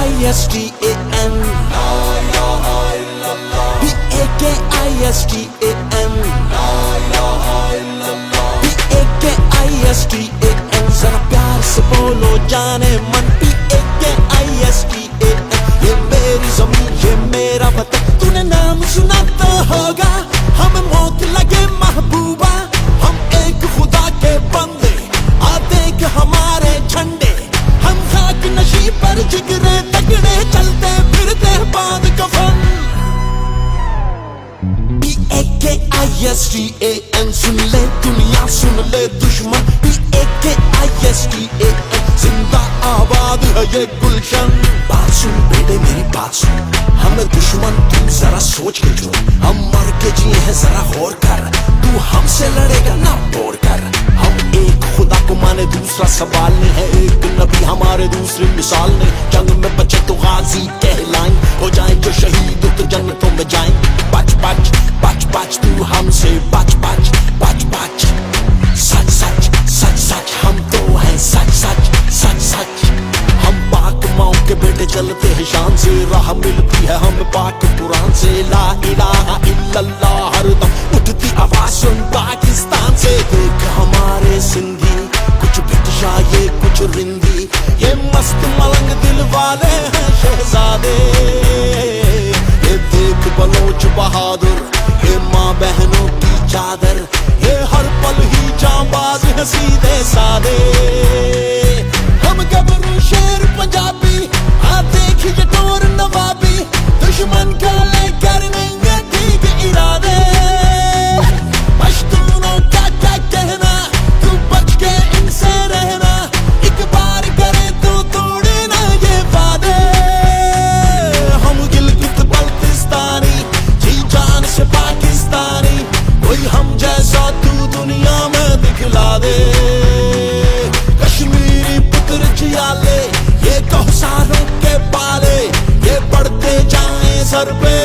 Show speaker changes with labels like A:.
A: P-A-K-I-S-T-A-N P-A-K-I-S-T-A-N P-A-K-I-S-T-A-N जरा प्यार से बोलो जाने मन P-A-K-I-S-T-A-N ये मेरी जमीन ये मेरा वतन तूने नाम सुना तो होगा हमें मौत लगे महबूबा हम एक खुदा के बंदे आते के हमारे झंडे हम खाक नशी पर जिगरे तगड़े चलते फिरते बांध कफन P-A-K-I-S-T-A-N सुन ले दुनिया सुन ले दुश्मन P-A-K-I-S-T-A-N जिंदा आबाद है ये गुलशन बात सुन बेटे मेरी बात सुन हमें दुश्मन तू जरा सोच के जो हम मर के जिए हैं जरा गौर कर तू हमसे लड़ेगा ना बोर कर हम एक खुदा को माने दूसरा सवाल नहीं है एक नबी हमारे दूसरी मिसाल नहीं जंग में बचे तो गाजी कहलाएं हो जाए जो शहीद तो जन्नतों में जाएं बच बच बच बच तू हमसे बच बच बच बच सच सच सच सच हम तो हैं सच सच सच सच हम पाक माओ के बेटे चलते हैं शान से राह मिलती है हमें पाक कुरान से ला इलाहा इल्लल्लाह हरदम उठती आवाज सुन पाकिस्तान से देख हमारे सिंधी कुछ भिटशा ये कुछ रिंदी ये मस्त मलंग दिल वाले हैं शहजादे ये देख बलोच बहादुर ये माँ बहनों की चादर ये हर पल ही जांबाज है सीधे सादे हम गबरू शेर पंजाबी आ देखिए टोर नवाबी दुश्मन का लेकर नहीं ठीक इरादे पश्तूनों का क्या कहना तू बच के इनसे रहना एक बार करे तो तोड़े ना ये वादे हम गिलगित बल्तिस्तानी जी जान से पाकिस्तानी कोई हम जैसा तू दुनिया में दिखला दे कश्मीरी पुत्र जियाले ये कौसारों के पाले ये बढ़ते जाए सर पे